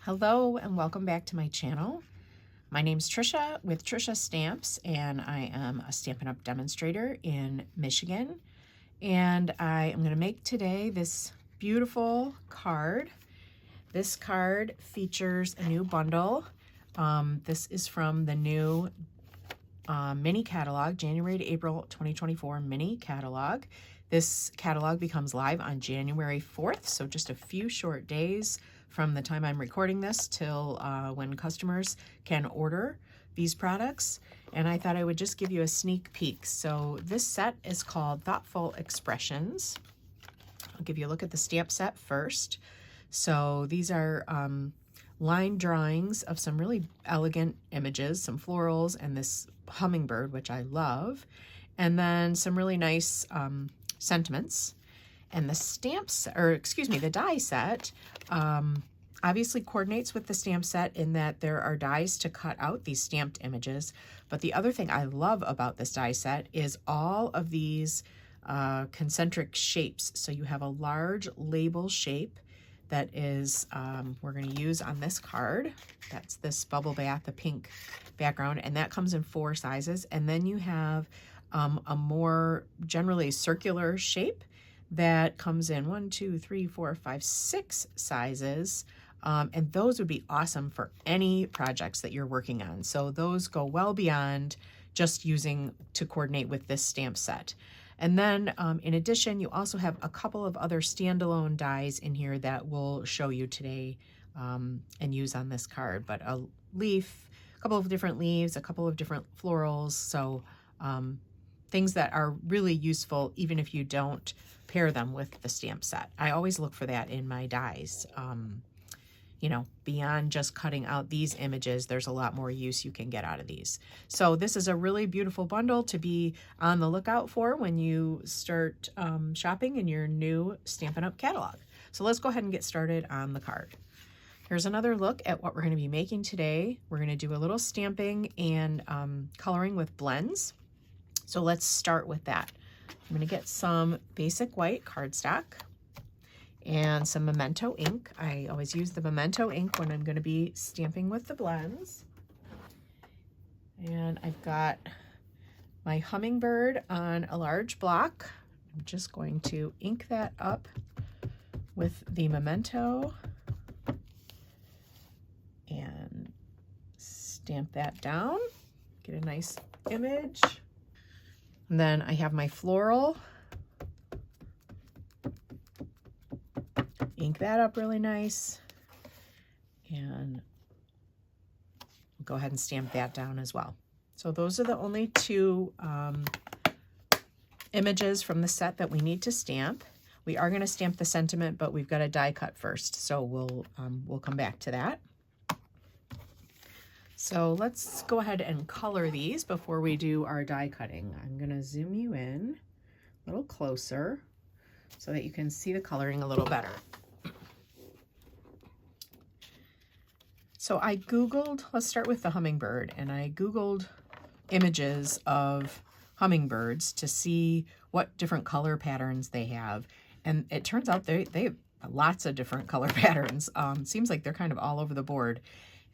Hello and welcome back to my channel. My name's Tricia with Tricia Stamps, and I am a Stampin' Up! Demonstrator in Michigan. And I am going to make today this beautiful card. This card features a new bundle. This is from the new mini catalog, January to April 2024 mini catalog. This catalog becomes live on January 4th, so just a few short days from the time I'm recording this till when customers can order these products. And I thought I would just give you a sneak peek. So this set is called Thoughtful Expressions. I'll give you a look at the stamp set first. So these are line drawings of some really elegant images, some florals and this hummingbird, which I love, and then some really nice sentiments. And the stamps, or excuse me, the die set obviously coordinates with the stamp set in that there are dies to cut out these stamped images. But the other thing I love about this die set is all of these concentric shapes. So you have a large label shape that is we're going to use on this card. That's this bubble bath, the pink background, and that comes in 4 sizes. And then you have a more generally circular shape that comes in 1, 2, 3, 4, 5, 6 sizes. And those would be awesome for any projects that you're working on. So those go well beyond just using to coordinate with this stamp set. And then in addition, you also have a couple of other standalone dies in here that we'll show you today and use on this card. But a leaf, a couple of different leaves, a couple of different florals. So things that are really useful even if you don't pair them with the stamp set. I always look for that in my dies. You know, beyond just cutting out these images, there's a lot more use you can get out of these. So this is a really beautiful bundle to be on the lookout for when you start shopping in your new Stampin' Up! Catalog. So let's go ahead and get started on the card. Here's another look at what we're going to be making today. We're going to do a little stamping and coloring with blends. So let's start with that. I'm going to get some basic white cardstock and some Memento ink. I always use the Memento ink when I'm going to be stamping with the blends. And I've got my hummingbird on a large block. I'm just going to ink that up with the Memento and stamp that down. Get a nice image. And then I have my floral. Ink that up really nice. And go ahead and stamp that down as well. So those are the only 2 images from the set that we need to stamp. We are going to stamp the sentiment, but we've got a die cut first. So we'll come back to that. So let's go ahead and color these before we do our die cutting. I'm going to zoom you in a little closer so that you can see the coloring a little better. So I Googled, let's start with the hummingbird, and I Googled images of hummingbirds to see what different color patterns they have. And it turns out they have lots of different color patterns. Seems like they're kind of all over the board.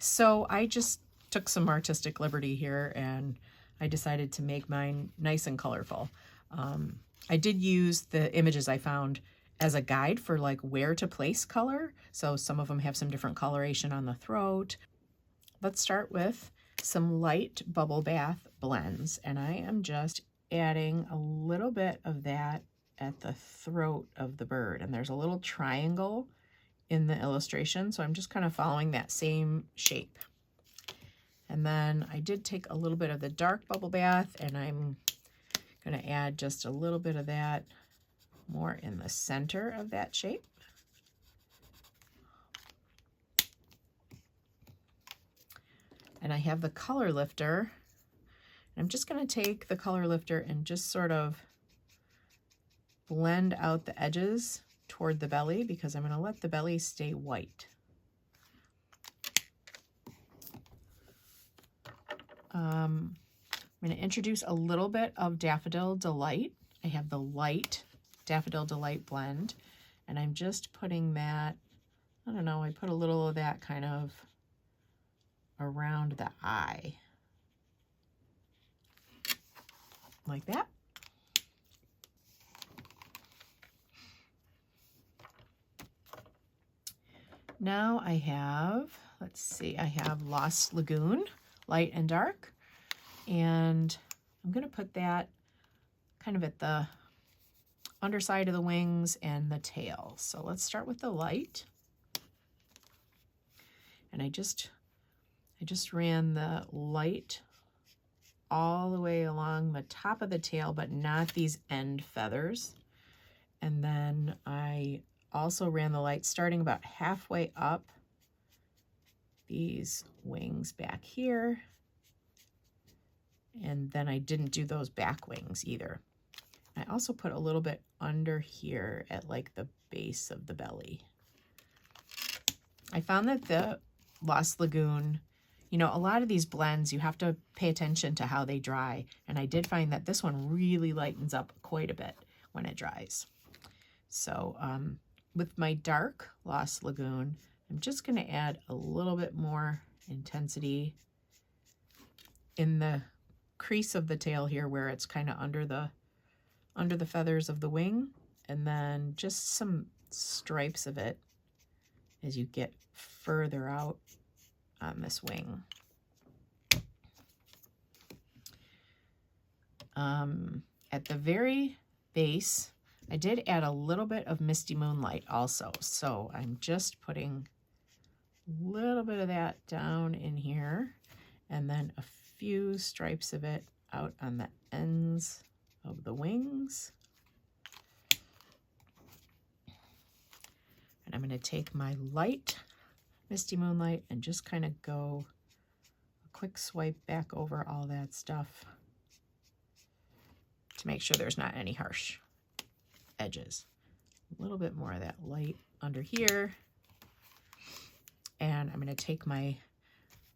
So I just took some artistic liberty here and I decided to make mine nice and colorful. I did use the images I found as a guide for like where to place color. So some of them have some different coloration on the throat. Let's start with some light bubble bath blends. And I am just adding a little bit of that at the throat of the bird. And there's a little triangle in the illustration. So I'm just kind of following that same shape. And then I did take a little bit of the dark bubble bath and I'm going to add just a little bit of that more in the center of that shape. And I have the color lifter. I'm just going to take the color lifter and just sort of blend out the edges toward the belly because I'm going to let the belly stay white. I'm going to introduce a little bit of Daffodil Delight. I have the light Daffodil Delight blend, and I'm just putting that I don't know, I put a little of that kind of around the eye. Like that. Now I have, let's see, I have Lost Lagoon, light and dark. And I'm going to put that kind of at the underside of the wings and the tail. So let's start with the light. And I just ran the light all the way along the top of the tail, but not these end feathers. And then I also ran the light starting about halfway up these wings back here. And then I didn't do those back wings either. I also put a little bit under here at like the base of the belly. I found that the Lost Lagoon, you know, a lot of these blends, you have to pay attention to how they dry. And I did find that this one really lightens up quite a bit when it dries. So with my dark Lost Lagoon, I'm just going to add a little bit more intensity in the crease of the tail here where it's kind of under the feathers of the wing, and then just some stripes of it as you get further out on this wing. At the very base, I did add a little bit of Misty Moonlight also, so I'm just putting a little bit of that down in here, and then a few stripes of it out on the ends of the wings. And I'm going to take my light Misty Moonlight and just kind of go a quick swipe back over all that stuff to make sure there's not any harsh edges. A little bit more of that light under here. And I'm going to take my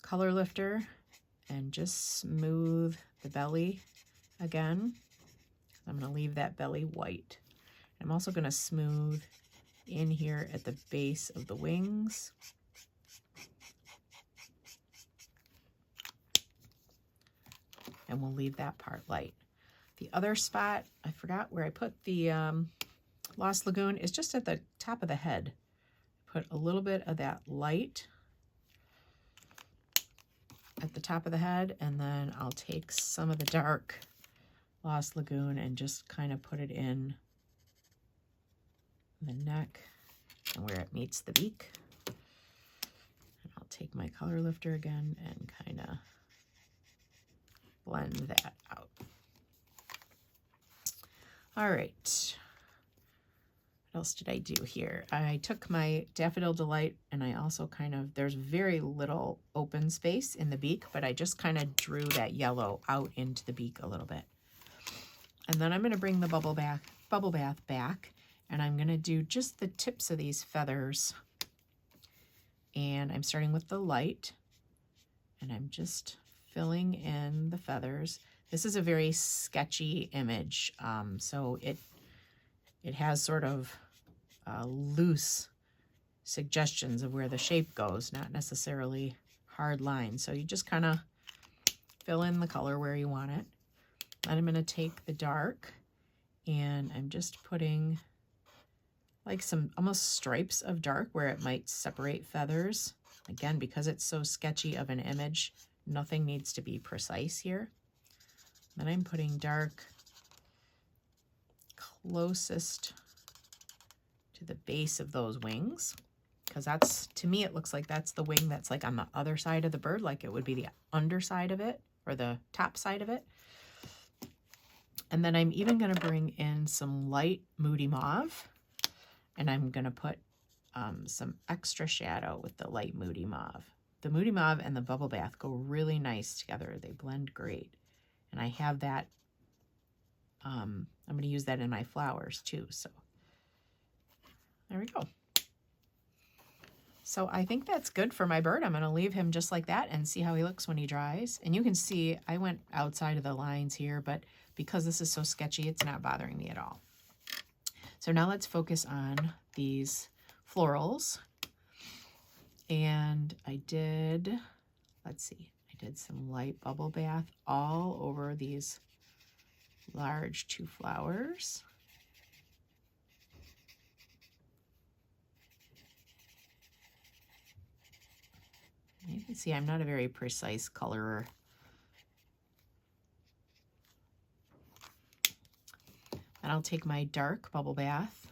color lifter and just smooth the belly again. I'm going to leave that belly white. I'm also going to smooth in here at the base of the wings. And we'll leave that part light. The other spot, I forgot where I put the Lost Lagoon, is just at the top of the head. Put a little bit of that light at the top of the head, and then I'll take some of the dark Lost Lagoon and just kind of put it in the neck and where it meets the beak. And I'll take my color lifter again and kind of blend that out. All right. What else did I do here? I took my Daffodil Delight and I also kind of, there's very little open space in the beak, but I just kind of drew that yellow out into the beak a little bit. And then I'm going to bring the bubble bath back, and I'm going to do just the tips of these feathers. And I'm starting with the light, and I'm just filling in the feathers. This is a very sketchy image, so it has sort of loose suggestions of where the shape goes, not necessarily hard lines. So you just kind of fill in the color where you want it. Then I'm going to take the dark, and I'm just putting like some almost stripes of dark where it might separate feathers. Again, because it's so sketchy of an image, nothing needs to be precise here. Then I'm putting dark closest to the base of those wings, because that's, to me, it looks like that's the wing that's like on the other side of the bird, like it would be the underside of it or the top side of it. And then I'm even going to bring in some light Moody Mauve, and I'm going to put some extra shadow with the light Moody Mauve. The Moody Mauve and the bubble bath go really nice together. They blend great. And I have that, I'm going to use that in my flowers too. So there we go. So I think that's good for my bird. I'm going to leave him just like that and see how he looks when he dries. And you can see I went outside of the lines here, but because this is so sketchy, it's not bothering me at all. So now let's focus on these florals. And I did, let's see, I did some light bubble bath all over these large 2 flowers. You can see I'm not a very precise colorer. And I'll take my dark bubble bath.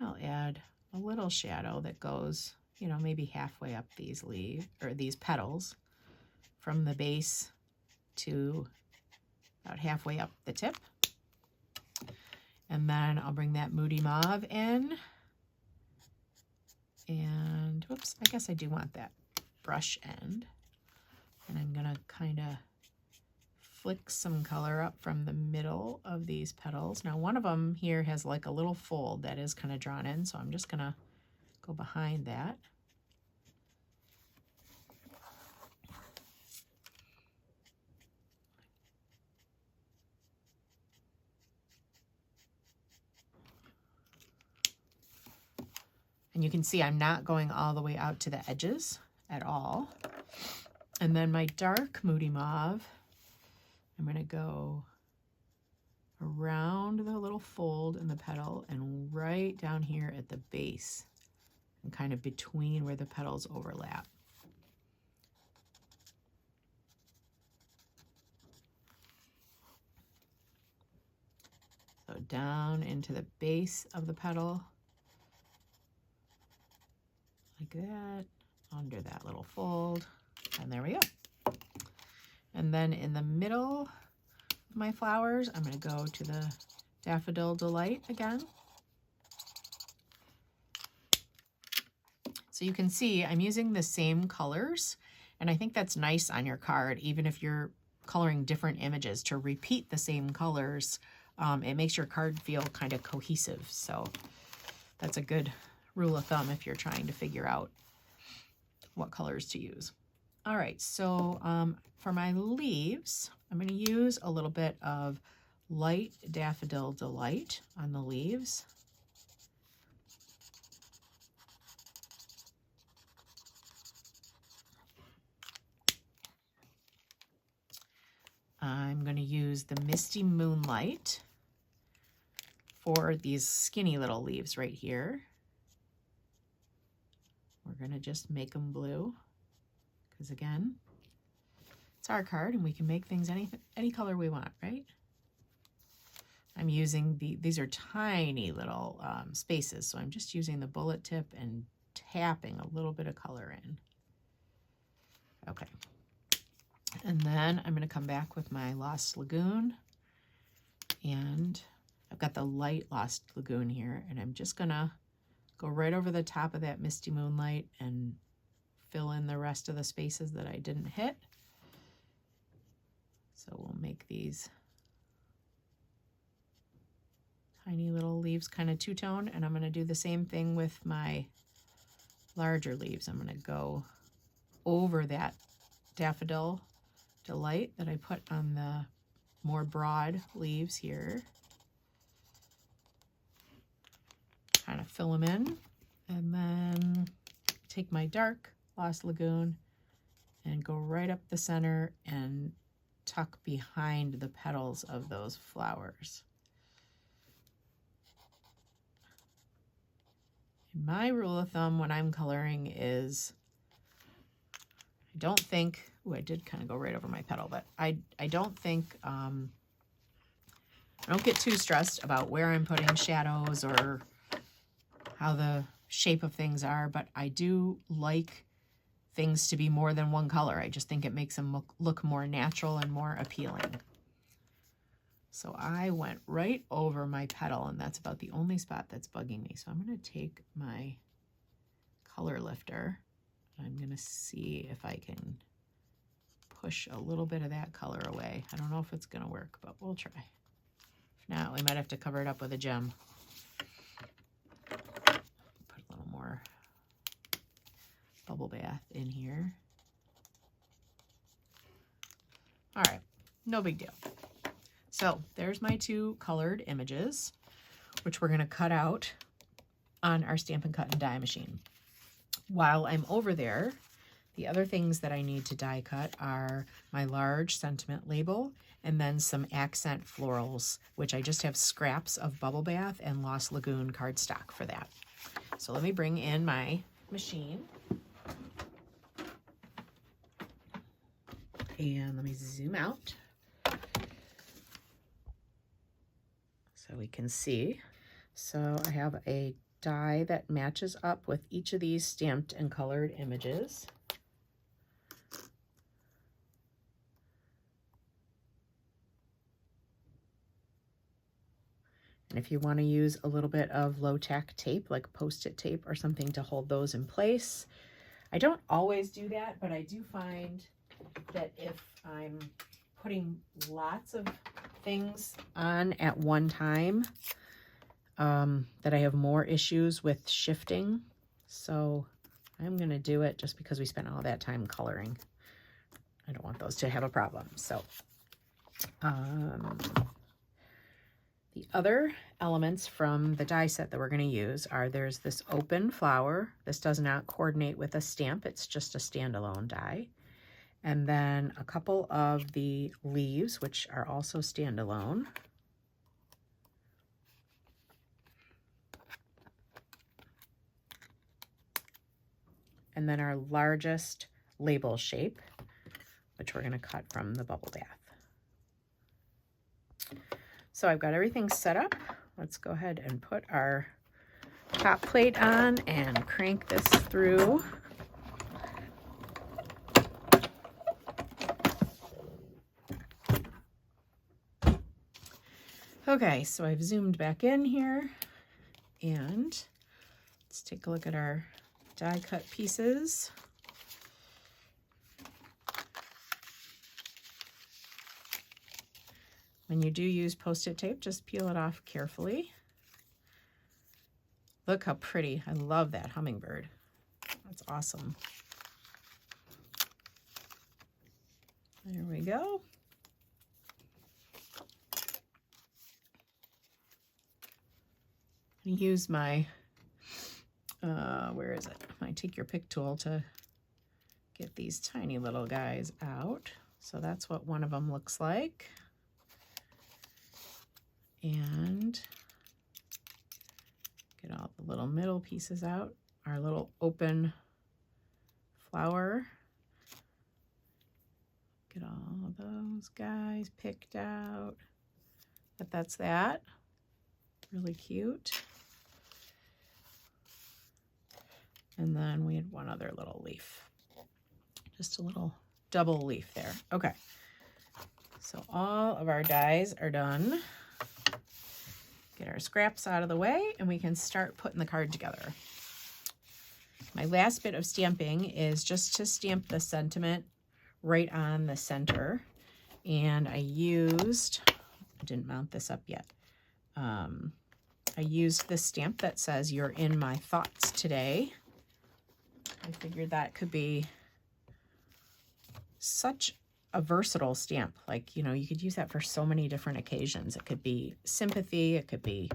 I'll add a little shadow that goes, you know, maybe halfway up these leaves or these petals from the base to about halfway up the tip. And then I'll bring that Moody mauve in. And whoops, I guess I do want that brush end. And I'm gonna kind of flick some color up from the middle of these petals. Now one of them here has like a little fold that is kind of drawn in, so I'm just gonna go behind that. And you can see I'm not going all the way out to the edges at all. And then my dark Moody mauve, I'm going to go around the little fold in the petal and right down here at the base and kind of between where the petals overlap. So down into the base of the petal. Like that, under that little fold, and there we go. And then in the middle of my flowers, I'm going to go to the Daffodil Delight again. So you can see I'm using the same colors, and I think that's nice on your card, even if you're coloring different images, to repeat the same colors. It makes your card feel kind of cohesive, so that's a good rule of thumb if you're trying to figure out what colors to use. All right, so for my leaves, I'm going to use a little bit of light Daffodil Delight on the leaves. I'm going to use the Misty Moonlight for these skinny little leaves right here. We're going to just make them blue because, again, it's our card and we can make things any color we want, right? I'm using these are tiny little spaces, so I'm just using the bullet tip and tapping a little bit of color in. Okay. And then I'm going to come back with my Lost Lagoon, and I've got the light Lost Lagoon here, and I'm just going to go right over the top of that Misty Moonlight and fill in the rest of the spaces that I didn't hit. So we'll make these tiny little leaves kind of two-tone, and I'm going to do the same thing with my larger leaves. I'm going to go over that Daffodil Delight that I put on the more broad leaves here. Kind of fill them in, and then take my dark Lost Lagoon and go right up the center and tuck behind the petals of those flowers. And my rule of thumb when I'm coloring is I don't think, oh, I did kind of go right over my petal, but I don't think, I don't get too stressed about where I'm putting shadows or how the shape of things are, but I do like things to be more than one color. I just think it makes them look more natural and more appealing. So I went right over my petal, and that's about the only spot that's bugging me. So I'm going to take my color lifter. I'm going to see if I can push a little bit of that color away. I don't know if it's going to work, but we'll try. If not, we might have to cover it up with a gem. Put a little more bubble bath in here. All right, no big deal. So there's my two colored images, which we're going to cut out on our Stampin' Cut and Die machine. while I'm over there, the other things that I need to die cut are my large sentiment label and then some accent florals, which I just have scraps of Bubble Bath and Lost Lagoon cardstock for that. So let me bring in my machine. And let me zoom out so we can see. So I have a die that matches up with each of these stamped and colored images. And if you want to use a little bit of low-tack tape, like Post-it tape or something to hold those in place. I don't always do that, but I do find that if I'm putting lots of things on at one time, that I have more issues with shifting. So I'm going to do it just because we spent all that time coloring. I don't want those to have a problem. So the other elements from the die set that we're going to use are, there's this open flower. This does not coordinate with a stamp. It's just a standalone die. And then a couple of the leaves, which are also standalone. And then our largest label shape, which we're going to cut from the Bubble Bath. So I've got everything set up. Let's go ahead and put our top plate on and crank this through. Okay, so I've zoomed back in here, and let's take a look at our die cut pieces. When you do use Post-it tape, just peel it off carefully. Look how pretty. I love that hummingbird. That's awesome. There we go. I use my, where is it? My Take Your Pick tool to get these tiny little guys out. So that's what one of them looks like. And get all the little middle pieces out. Our little open flower. Get all of those guys picked out. But that's that. Really cute. And then we had one other little leaf. Just a little double leaf there. Okay. So all of our dies are done. Get our scraps out of the way and we can start putting the card together. My last bit of stamping is just to stamp the sentiment right on the center. And I didn't mount this up yet. I used this stamp that says, "You're in my thoughts today." I figured that could be such a versatile stamp. Like, you know, you could use that for so many different occasions. It could be sympathy. It could be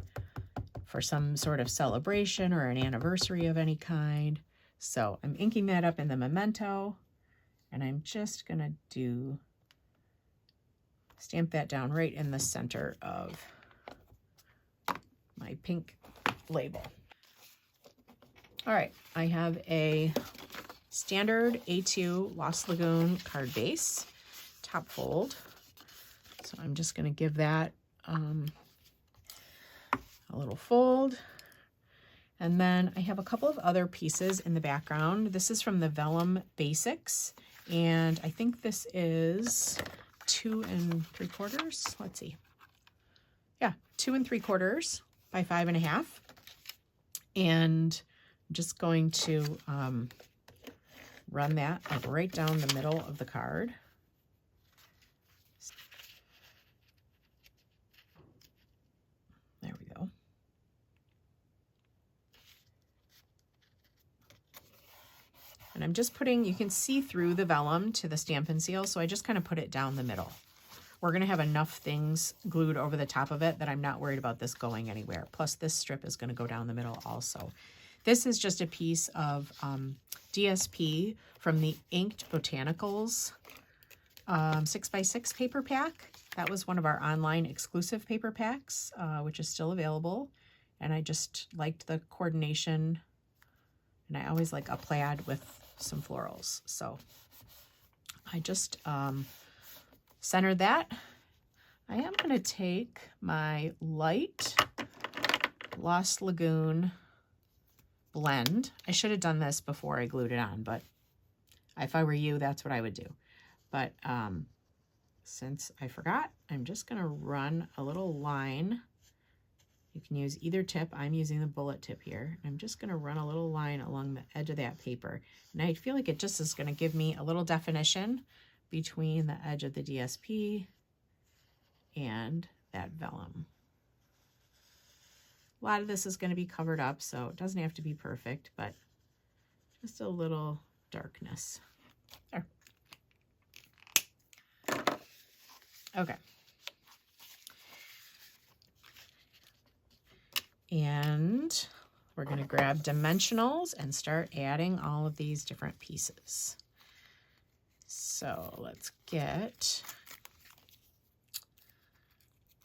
for some sort of celebration or an anniversary of any kind. So I'm inking that up in the Memento, and I'm just going to stamp that down right in the center of my pink label. All right, I have a standard A2 Lost Lagoon card base, top fold. So I'm just going to give that a little fold. And then I have a couple of other pieces in the background. This is from the Vellum Basics, and I think this is 2 3/4. Let's see. Yeah, 2 3/4 by 5 1/2. And I'm just going to run that like right down the middle of the card. There we go. And I'm just putting, you can see through the vellum to the Stampin' Seal, so I just kind of put it down the middle. We're going to have enough things glued over the top of it that I'm not worried about this going anywhere. Plus this strip is going to go down the middle also. This is just a piece of DSP from the Inked Botanicals 6x6 paper pack. That was one of our online exclusive paper packs, which is still available. And I just liked the coordination. And I always like a plaid with some florals. So I just centered that. I am going to take my light Lost Lagoon blend. I should have done this before I glued it on, but if I were you, that's what I would do. But since I forgot, I'm just going to run a little line. You can use either tip. I'm using the bullet tip here. I'm just going to run a little line along the edge of that paper. And I feel like it just is going to give me a little definition between the edge of the DSP and that vellum. A lot of this is going to be covered up, so it doesn't have to be perfect, but just a little darkness. There. Okay. And we're going to grab dimensionals and start adding all of these different pieces. So let's get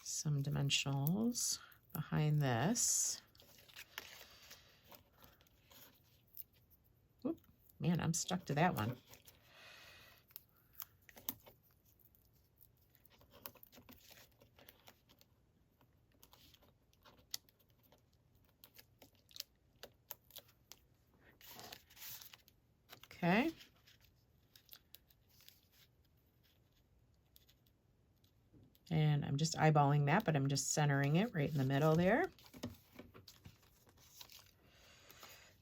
some dimensionals behind this. Oop, man, I'm stuck to that one. Okay. And I'm just eyeballing that, but I'm just centering it right in the middle there.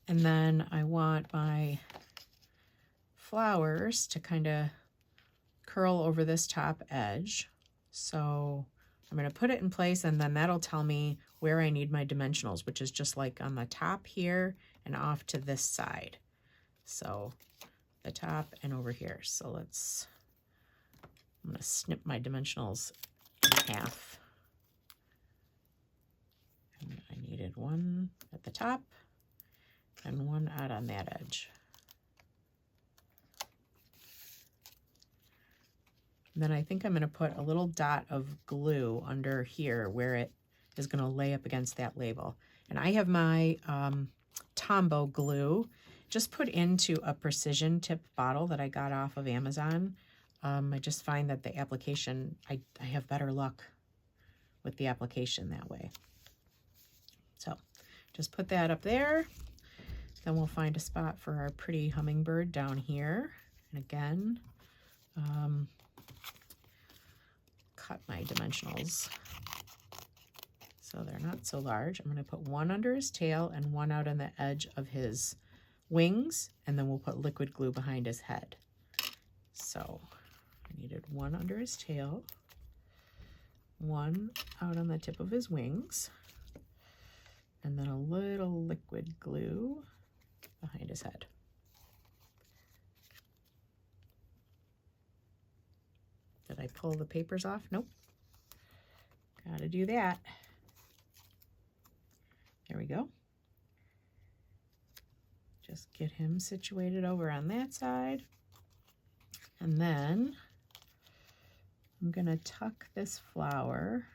And then I want my flowers to kind of curl over this top edge. So I'm going to put it in place, and then that'll tell me where I need my dimensionals, which is just like on the top here and off to this side. So the top and over here. So I'm going to snip my dimensionals in half. And I needed one at the top and one out on that edge. And then I think I'm going to put a little dot of glue under here where it is going to lay up against that label. And I have my Tombow glue just put into a precision tip bottle that I got off of Amazon. I just find that the application, I have better luck with the application that way. So just put that up there. Then we'll find a spot for our pretty hummingbird down here. And again, cut my dimensionals so they're not so large. I'm going to put one under his tail and one out on the edge of his wings, and then we'll put liquid glue behind his head. So I needed one under his tail, one out on the tip of his wings, and then a little liquid glue behind his head. Did I pull the papers off? Nope. Gotta do that. There we go. Just get him situated over on that side. And then I'm gonna tuck this flower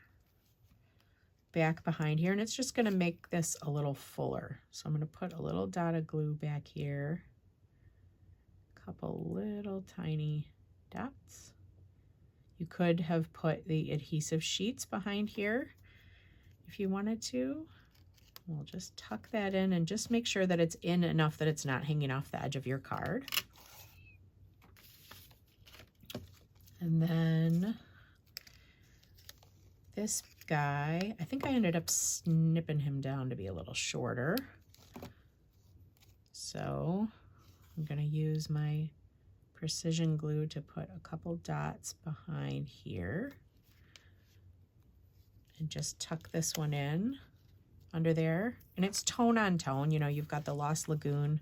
back behind here, and it's just gonna make this a little fuller. So I'm gonna put a little dot of glue back here, a couple little tiny dots. You could have put the adhesive sheets behind here if you wanted to. We'll just tuck that in and just make sure that it's in enough that it's not hanging off the edge of your card. And then this guy, I think I ended up snipping him down to be a little shorter. So I'm going to use my precision glue to put a couple dots behind here and just tuck this one in under there. And it's tone on tone, you know, you've got the Lost Lagoon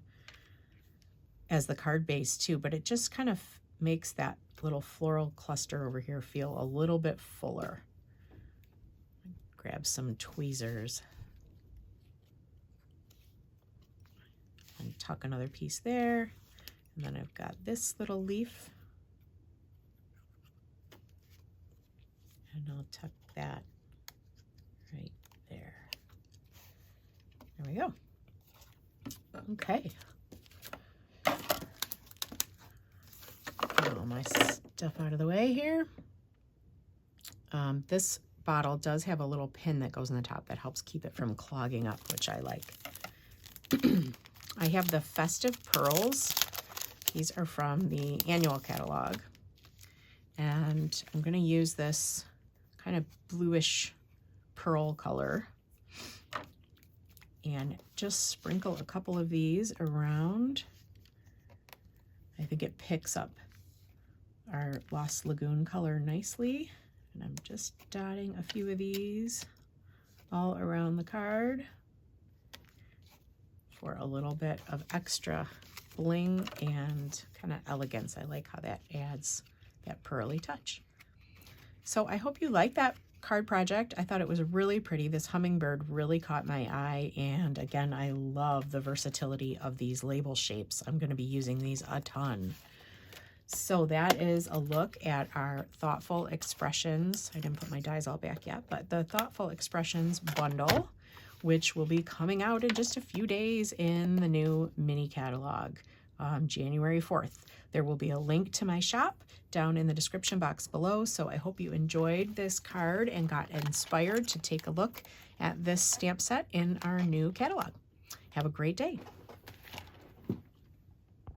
as the card base too, but it just kind of makes that little floral cluster over here feel a little bit fuller. Grab some tweezers. tuck another piece there. And then I've got this little leaf. And I'll tuck that right there. There we go. Okay. Get all my stuff out of the way here. This bottle does have a little pin that goes in the top that helps keep it from clogging up, which I like. I have the Festive pearls. These are from the annual catalog. And I'm going to use this kind of bluish pearl color and just sprinkle a couple of these around. I think it picks up our Lost Lagoon color nicely. And I'm just dotting a few of these all around the card for a little bit of extra bling and kind of elegance. I like how that adds that pearly touch. So I hope you like that card project. I thought it was really pretty. This hummingbird really caught my eye. And again, I love the versatility of these label shapes. I'm going to be using these a ton. So that is a look at our Thoughtful Expressions. I didn't put my dies all back yet, but the Thoughtful Expressions bundle, which will be coming out in just a few days in the new mini catalog, January 4th. There will be a link to my shop down in the description box below. So I hope you enjoyed this card and got inspired to take a look at this stamp set in our new catalog. Have a great day.